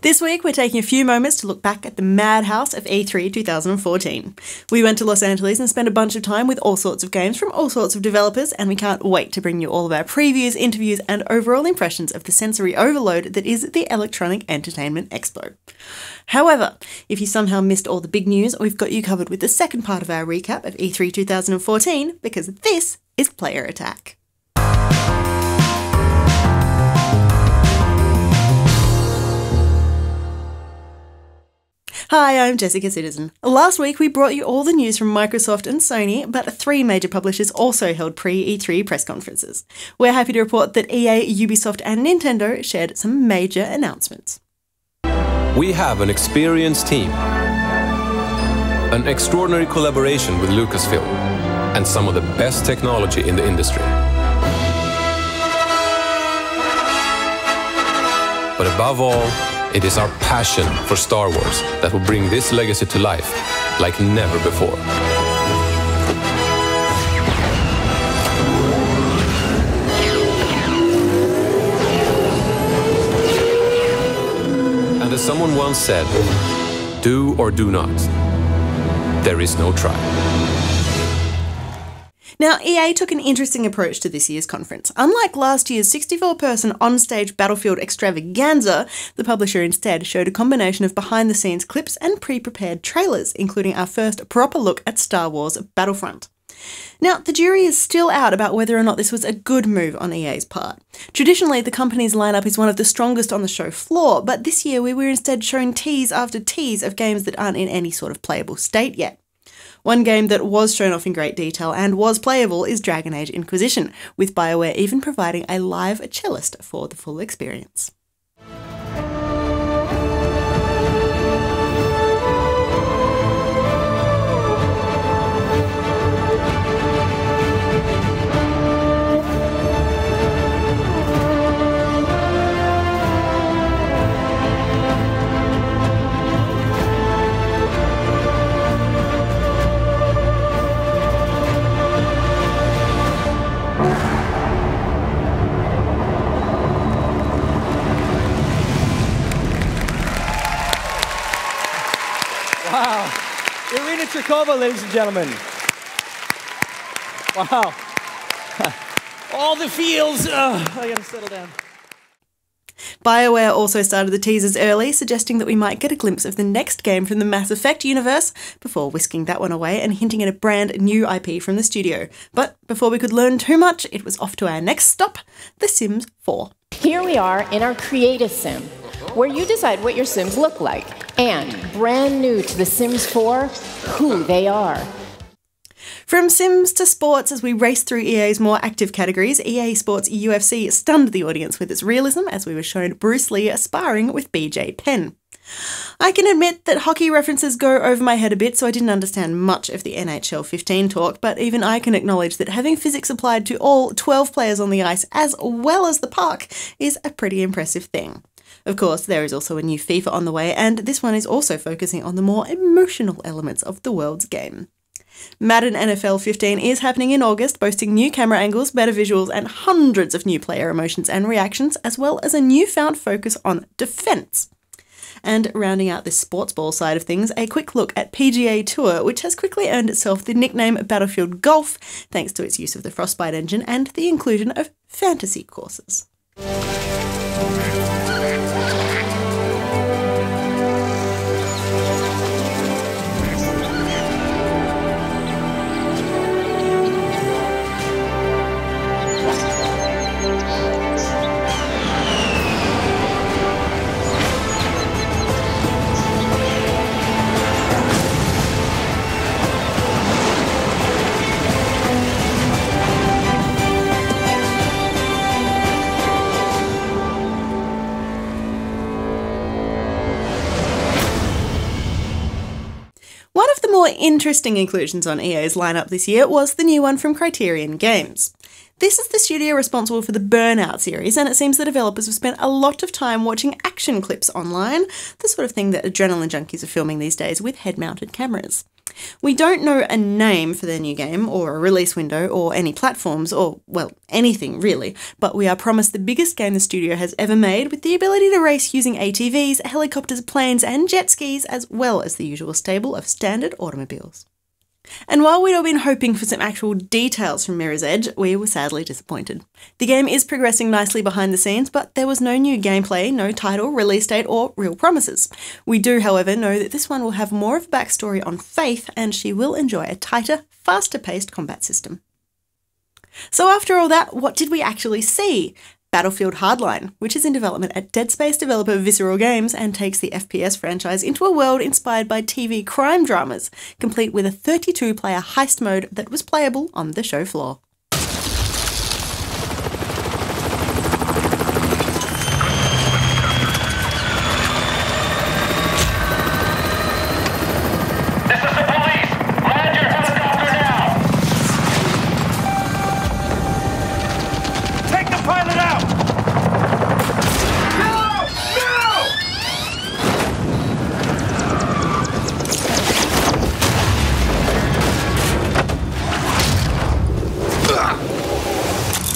This week we're taking a few moments to look back at the madhouse of E3 2014. We went to Los Angeles and spent a bunch of time with all sorts of games from all sorts of developers, and we can't wait to bring you all of our previews, interviews and overall impressions of the sensory overload that is the Electronic Entertainment Expo. However, if you somehow missed all the big news, we've got you covered with the second part of our recap of E3 2014, because this is Player Attack. Hi, I'm Jessica Citizen. Last week we brought you all the news from Microsoft and Sony, but 3 major publishers also held pre-E3 press conferences. We're happy to report that EA, Ubisoft and Nintendo shared some major announcements. We have an experienced team, an extraordinary collaboration with Lucasfilm, and some of the best technology in the industry. But above all, it is our passion for Star Wars that will bring this legacy to life like never before. And as someone once said, do or do not. There is no try. Now, EA took an interesting approach to this year's conference. Unlike last year's 64-person on-stage Battlefield extravaganza, the publisher instead showed a combination of behind-the-scenes clips and pre-prepared trailers, including our first proper look at Star Wars Battlefront. Now, the jury is still out about whether or not this was a good move on EA's part. Traditionally, the company's lineup is one of the strongest on the show floor, but this year we were instead shown tease after tease of games that aren't in any sort of playable state yet. One game that was shown off in great detail and was playable is Dragon Age Inquisition, with BioWare even providing a live cellist for the full experience. Wow. Irina Chirkova, ladies and gentlemen. Wow. All the feels. I gotta settle down. BioWare also started the teasers early, suggesting that we might get a glimpse of the next game from the Mass Effect universe, before whisking that one away and hinting at a brand new IP from the studio. But before we could learn too much, it was off to our next stop, The Sims 4. Here we are in our Create a Sim, where you decide what your Sims look like, and brand new to The Sims 4, who they are. From Sims to sports, as we race through EA's more active categories, EA Sports UFC stunned the audience with its realism as we were shown Bruce Lee sparring with BJ Penn. I can admit that hockey references go over my head a bit, so I didn't understand much of the NHL 15 talk, but even I can acknowledge that having physics applied to all 12 players on the ice as well as the puck is a pretty impressive thing. Of course, there is also a new FIFA on the way, and this one is also focusing on the more emotional elements of the world's game. Madden NFL 15 is happening in August, boasting new camera angles, better visuals, and hundreds of new player emotions and reactions, as well as a newfound focus on defense. And rounding out this sports ball side of things, a quick look at PGA Tour, which has quickly earned itself the nickname Battlefield Golf, thanks to its use of the Frostbite engine and the inclusion of fantasy courses. One of the more interesting inclusions on EA's lineup this year was the new one from Criterion Games. This is the studio responsible for the Burnout series, and it seems the developers have spent a lot of time watching action clips online, the sort of thing that adrenaline junkies are filming these days with head-mounted cameras. We don't know a name for their new game, or a release window, or any platforms, or, well, anything really, but we are promised the biggest game the studio has ever made, with the ability to race using ATVs, helicopters, planes, and jet skis, as well as the usual stable of standard automobiles. And while we'd all been hoping for some actual details from Mirror's Edge, we were sadly disappointed. The game is progressing nicely behind the scenes, but there was no new gameplay, no title, release date, or real promises. We do, however, know that this one will have more of a backstory on Faith, and she will enjoy a tighter, faster-paced combat system. So after all that, what did we actually see? Battlefield Hardline, which is in development at Dead Space developer Visceral Games and takes the FPS franchise into a world inspired by TV crime dramas, complete with a 32-player heist mode that was playable on the show floor.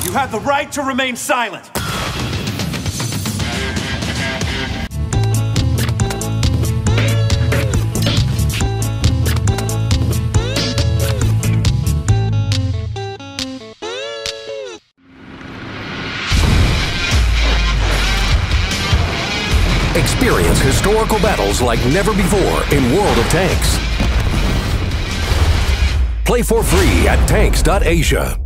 You have the right to remain silent. Experience historical battles like never before in World of Tanks. Play for free at tanks.asia.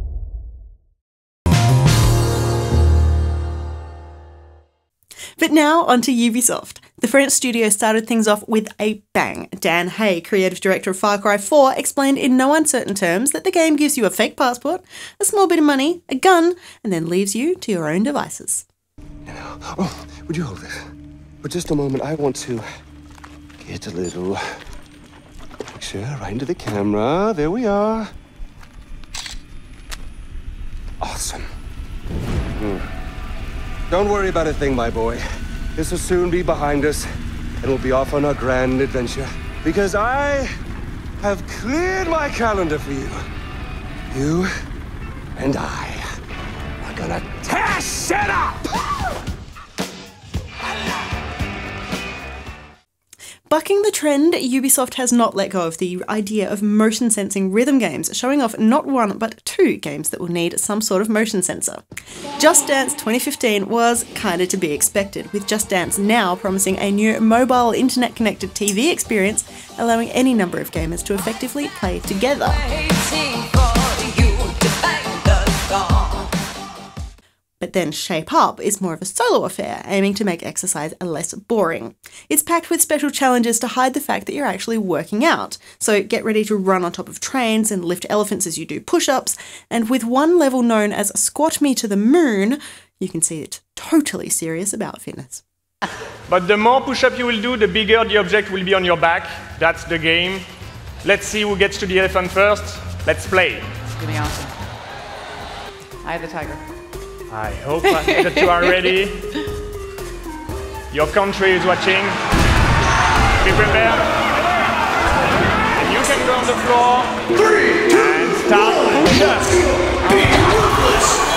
But now onto Ubisoft. The French studio started things off with a bang. Dan Hay, creative director of Far Cry 4, explained in no uncertain terms that the game gives you a fake passport, a small bit of money, a gun, and then leaves you to your own devices. Oh, would you hold this? For just a moment, I want to get a little picture right into the camera. There we are. Awesome. Don't worry about a thing, my boy. This will soon be behind us, and we'll be off on our grand adventure. Because I have cleared my calendar for you. You and I are gonna tear shit up! Bucking the trend, Ubisoft has not let go of the idea of motion sensing rhythm games, showing off not one but two games that will need some sort of motion sensor. Just Dance 2015 was kinda to be expected, with Just Dance now promising a new mobile internet-connected TV experience, allowing any number of gamers to effectively play together. But then Shape Up is more of a solo affair, aiming to make exercise less boring. It's packed with special challenges to hide the fact that you're actually working out. So get ready to run on top of trains and lift elephants as you do push-ups, and with one level known as Squat Me to the Moon, you can see it's totally serious about fitness. But the more push-up you will do, the bigger the object will be on your back. That's the game. Let's see who gets to the elephant first. Let's play. It's gonna be awesome. I have the tiger. I hope that you are ready. Your country is watching. Be prepared. And you can go on the floor. 3, 2, and start push-ups. Be ruthless.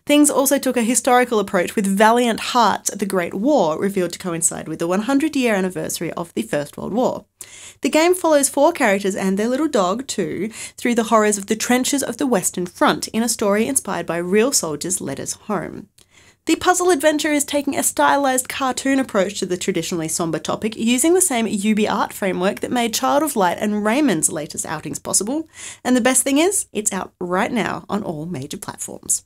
Things also took a historical approach with Valiant Hearts: The Great War, revealed to coincide with the 100-year anniversary of the First World War. The game follows 4 characters and their little dog, too, through the horrors of the trenches of the Western Front in a story inspired by real soldiers' letters home. The puzzle adventure is taking a stylised cartoon approach to the traditionally sombre topic, using the same UbiArt framework that made Child of Light and Rayman's latest outings possible. And the best thing is, it's out right now on all major platforms.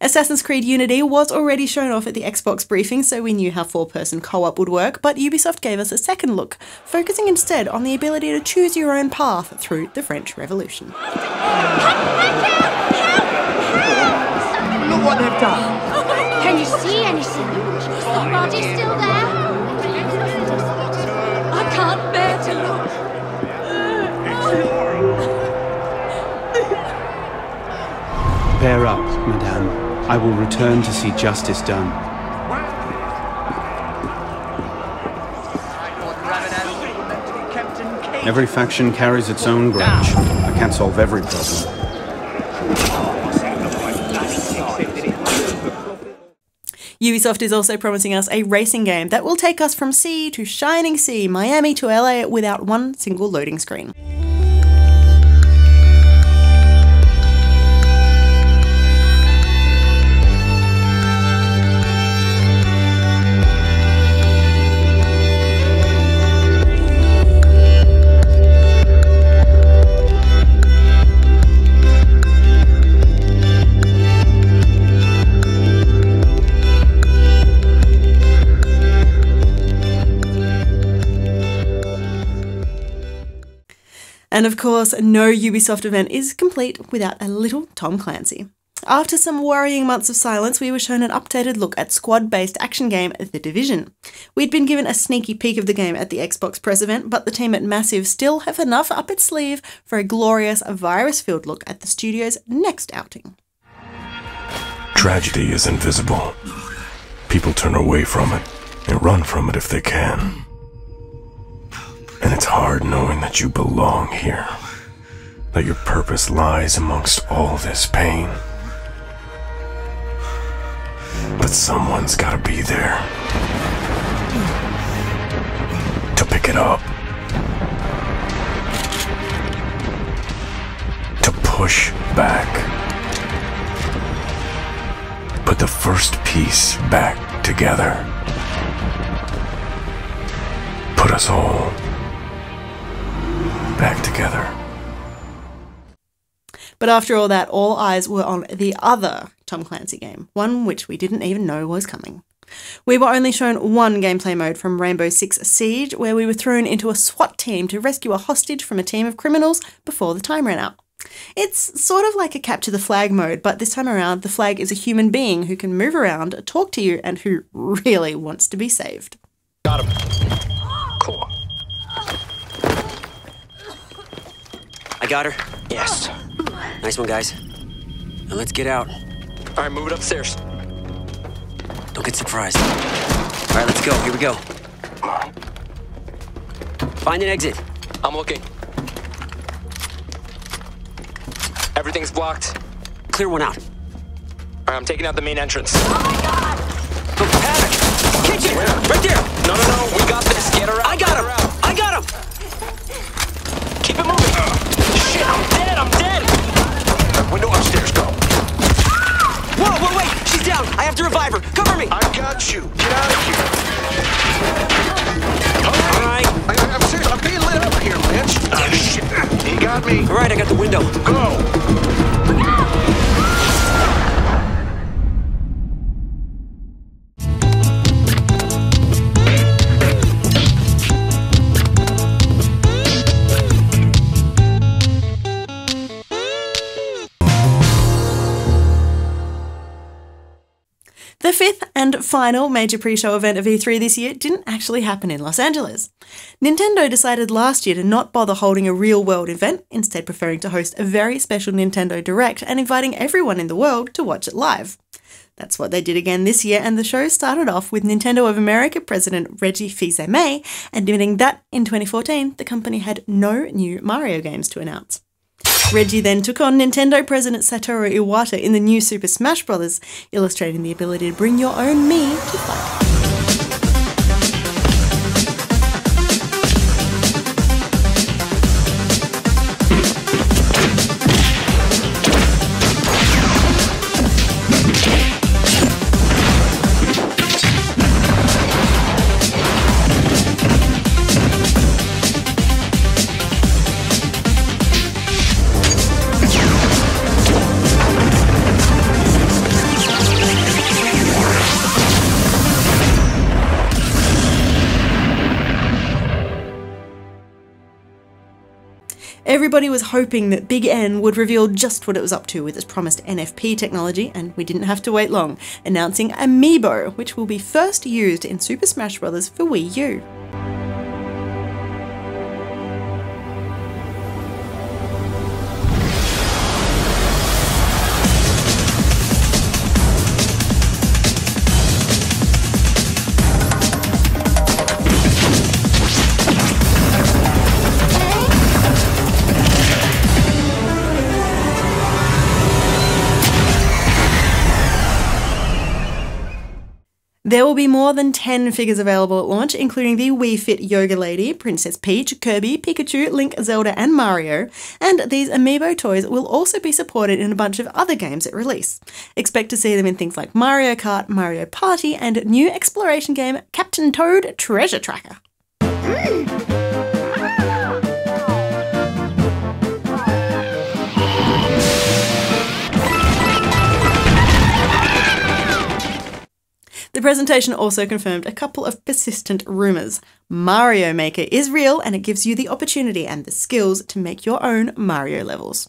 Assassin's Creed Unity was already shown off at the Xbox briefing, so we knew how 4-person co-op would work, but Ubisoft gave us a second look, focusing instead on the ability to choose your own path through the French Revolution. Look what they've done. Hang Anybody still there? I can't bear to look. Bear up, madame. I will return to see justice done. Every faction carries its own grudge. I can't solve every problem. Ubisoft is also promising us a racing game that will take us from sea to shining sea, Miami to LA without one single loading screen. And of course, no Ubisoft event is complete without a little Tom Clancy. After some worrying months of silence, we were shown an updated look at squad-based action game The Division. We'd been given a sneaky peek of the game at the Xbox press event, but the team at Massive still have enough up its sleeve for a glorious virus-filled look at the studio's next outing. Tragedy is invisible. People turn away from it and run from it if they can. And it's hard knowing that you belong here, that your purpose lies amongst all this pain. But someone's gotta be there to pick it up, to push back, put the first piece back together, put us all back together. But after all that, all eyes were on the other Tom Clancy game, one which we didn't even know was coming. We were only shown one gameplay mode from Rainbow Six Siege, where we were thrown into a SWAT team to rescue a hostage from a team of criminals before the time ran out. It's sort of like a capture the flag mode, but this time around the flag is a human being who can move around, talk to you, and who really wants to be saved. Got him. Cool. I got her. Yes. Nice one, guys. Now let's get out. All right, move it upstairs. Don't get surprised. All right, let's go. Here we go. Find an exit. I'm looking. Everything's blocked. Clear one out. All right, I'm taking out the main entrance. Oh my God! The paddock! Kitchen! Where? Right there! No, we got this. Get her out. I got him! I got him! Keep it moving. Shit, I'm dead. Window upstairs, go. Whoa, wait! She's down! I have to revive her! Cover me! I got you. Get out of here. All right. I'm serious. I'm being lit up here, Lynch. Shit. You got me. All right, I got the window. Go. The fifth and final major pre-show event of E3 this year didn't actually happen in Los Angeles. Nintendo decided last year to not bother holding a real-world event, instead preferring to host a very special Nintendo Direct and inviting everyone in the world to watch it live. That's what they did again this year, and the show started off with Nintendo of America president Reggie Fils-Aimé admitting that in 2014 the company had no new Mario games to announce. Reggie then took on Nintendo president Satoru Iwata in the new Super Smash Bros., illustrating the ability to bring your own Mii to fight. Everybody was hoping that Big N would reveal just what it was up to with its promised NFP technology, and we didn't have to wait long, announcing Amiibo, which will be first used in Super Smash Bros. For Wii U. There will be more than 10 figures available at launch, including the Wii Fit Yoga Lady, Princess Peach, Kirby, Pikachu, Link, Zelda, and Mario, and these Amiibo toys will also be supported in a bunch of other games at release. Expect to see them in things like Mario Kart, Mario Party, and new exploration game Captain Toad Treasure Tracker. The presentation also confirmed a couple of persistent rumours. Mario Maker is real, and it gives you the opportunity and the skills to make your own Mario levels.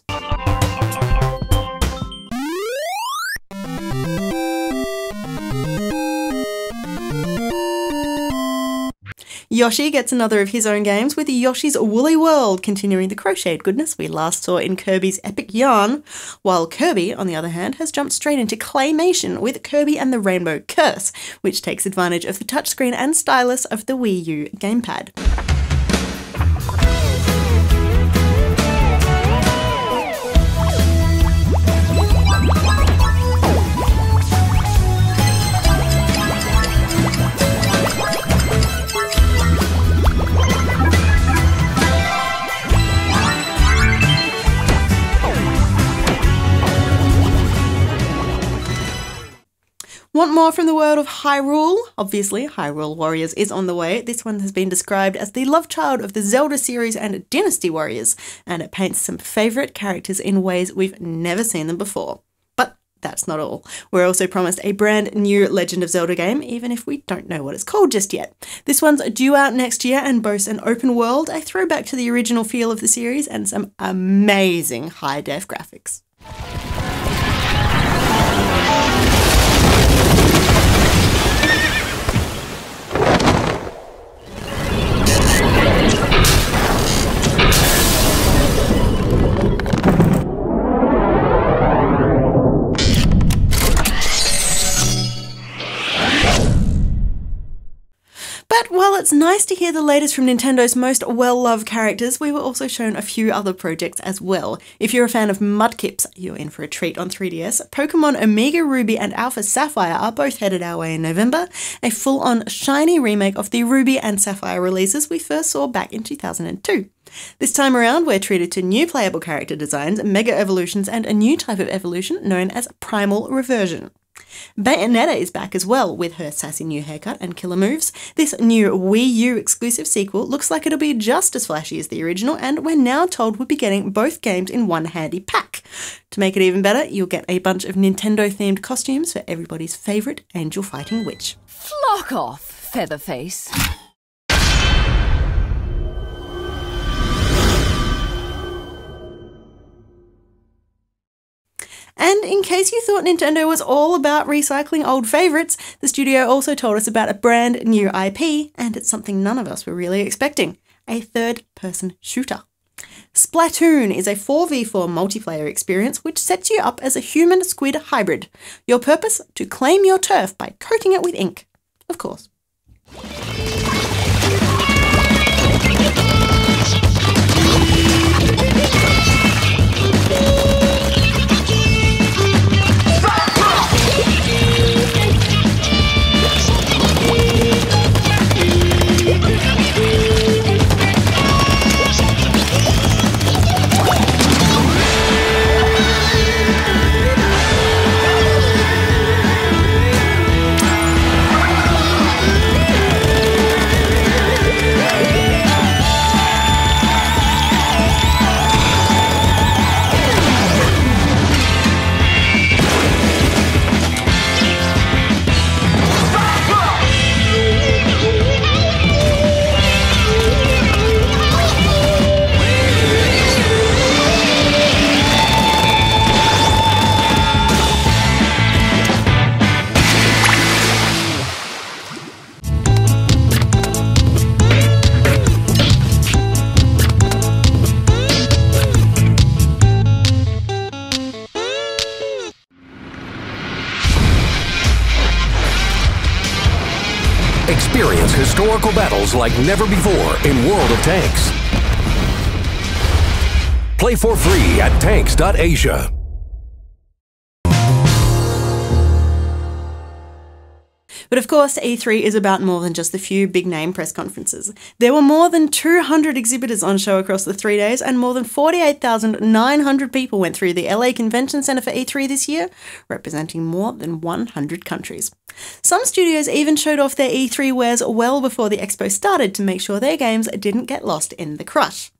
Yoshi gets another of his own games with Yoshi's Woolly World, continuing the crocheted goodness we last saw in Kirby's Epic Yarn, while Kirby, on the other hand, has jumped straight into claymation with Kirby and the Rainbow Curse, which takes advantage of the touchscreen and stylus of the Wii U gamepad. Want more from the world of Hyrule? Obviously, Hyrule Warriors is on the way. This one has been described as the love child of the Zelda series and Dynasty Warriors, and it paints some favourite characters in ways we've never seen them before. But that's not all. We're also promised a brand new Legend of Zelda game, even if we don't know what it's called just yet. This one's due out next year and boasts an open world, a throwback to the original feel of the series, and some amazing high-def graphics. But while it's nice to hear the latest from Nintendo's most well-loved characters, we were also shown a few other projects as well. If you're a fan of Mudkips, you're in for a treat on 3DS. Pokemon Omega Ruby and Alpha Sapphire are both headed our way in November, a full-on shiny remake of the Ruby and Sapphire releases we first saw back in 2002. This time around, we're treated to new playable character designs, mega evolutions, and a new type of evolution known as Primal Reversion. Bayonetta is back as well, with her sassy new haircut and killer moves. This new Wii U exclusive sequel looks like it'll be just as flashy as the original, and we're now told we'll be getting both games in one handy pack. To make it even better, you'll get a bunch of Nintendo-themed costumes for everybody's favourite angel fighting witch. Flock off, Featherface. And in case you thought Nintendo was all about recycling old favourites, the studio also told us about a brand new IP, and it's something none of us were really expecting: a third-person shooter. Splatoon is a 4v4 multiplayer experience which sets you up as a human-squid hybrid. Your purpose? To claim your turf by coating it with ink. Of course. Experience historical battles like never before in World of Tanks. Play for free at tanks.asia. But of course, E3 is about more than just the few big-name press conferences. There were more than 200 exhibitors on show across the 3 days, and more than 48,900 people went through the LA Convention Center for E3 this year, representing more than 100 countries. Some studios even showed off their E3 wares well before the expo started to make sure their games didn't get lost in the crush.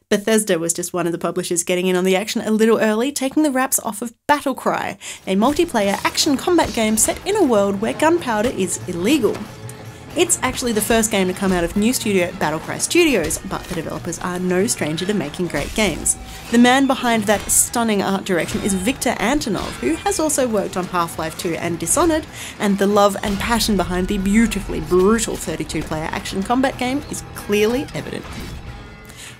Bethesda was just one of the publishers getting in on the action a little early, taking the wraps off of Battlecry, a multiplayer action combat game set in a world where gunpowder is illegal. It's actually the first game to come out of new studio Battlecry Studios, but the developers are no stranger to making great games. The man behind that stunning art direction is Victor Antonov, who has also worked on Half-Life 2 and Dishonored, and the love and passion behind the beautifully brutal 32-player action combat game is clearly evident.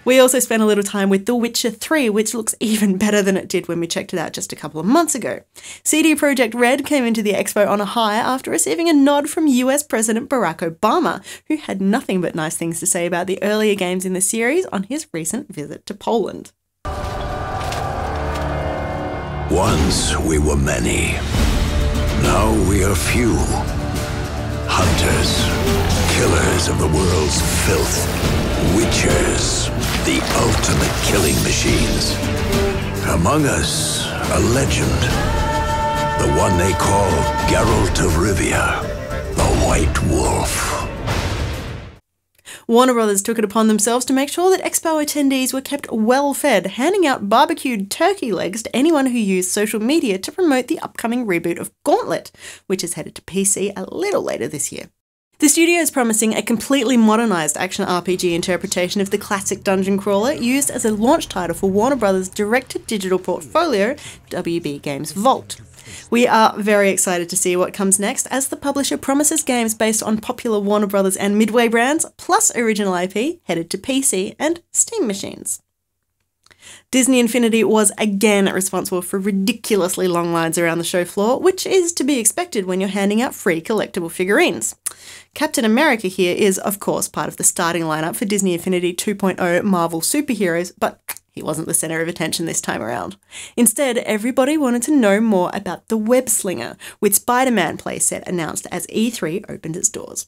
We also spent a little time with The Witcher 3, which looks even better than it did when we checked it out just a couple of months ago. CD Projekt Red came into the expo on a high after receiving a nod from US President Barack Obama, who had nothing but nice things to say about the earlier games in the series on his recent visit to Poland. Once we were many. Now we are few. Hunters, killers of the world's filth. Witchers, the ultimate killing machines. Among us, a legend. The one they call Geralt of Rivia, the White Wolf. Warner Brothers took it upon themselves to make sure that Expo attendees were kept well fed, handing out barbecued turkey legs to anyone who used social media to promote the upcoming reboot of Gauntlet, which is headed to PC a little later this year. The studio is promising a completely modernised action RPG interpretation of the classic dungeon crawler used as a launch title for Warner Brothers' direct-to-digital portfolio, WB Games Vault. We are very excited to see what comes next, as the publisher promises games based on popular Warner Brothers and Midway brands, plus original IP, headed to PC and Steam machines. Disney Infinity was again responsible for ridiculously long lines around the show floor, which is to be expected when you're handing out free collectible figurines. Captain America here is, of course, part of the starting lineup for Disney Infinity 2.0 Marvel Superheroes, but he wasn't the centre of attention this time around. Instead, everybody wanted to know more about the Web Slinger, with Spider-Man playset announced as E3 opened its doors.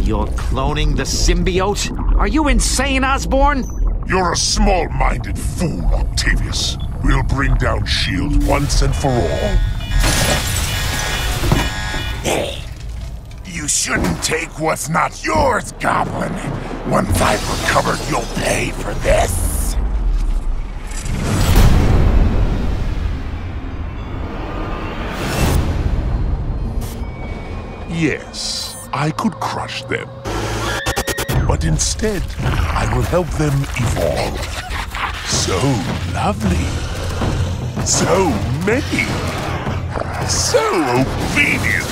You're cloning the symbiote? Are you insane, Osborn? You're a small-minded fool, Octavius. We'll bring down S.H.I.E.L.D. once and for all. You shouldn't take what's not yours, Goblin. Once I've recovered, you'll pay for this. Yes, I could crush them. But instead, I will help them evolve. So lovely. So many. So obedient.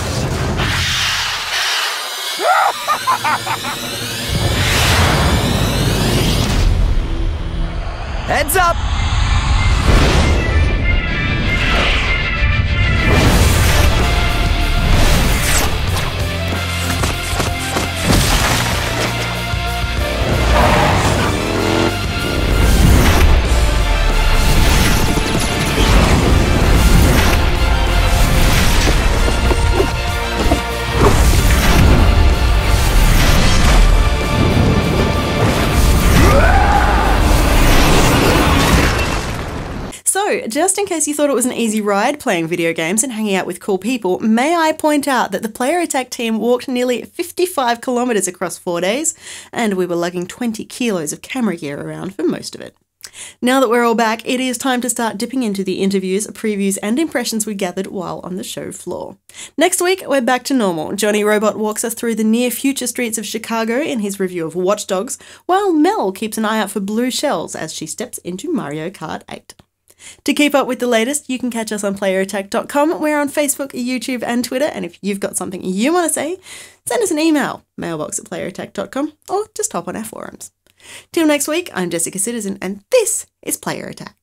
Heads up! Just in case you thought it was an easy ride playing video games and hanging out with cool people, may I point out that the Player Attack team walked nearly 55 kilometres across 4 days, and we were lugging 20 kilos of camera gear around for most of it. Now that we're all back, it is time to start dipping into the interviews, previews and impressions we gathered while on the show floor. Next week, we're back to normal. Johnny Robot walks us through the near-future streets of Chicago in his review of Watch Dogs, while Mel keeps an eye out for blue shells as she steps into Mario Kart 8. To keep up with the latest, you can catch us on playerattack.com. We're on Facebook, YouTube and Twitter, and if you've got something you want to say, send us an email, mailbox@playerattack.com, or just hop on our forums. Till next week, I'm Jessica Citizen, and this is Player Attack.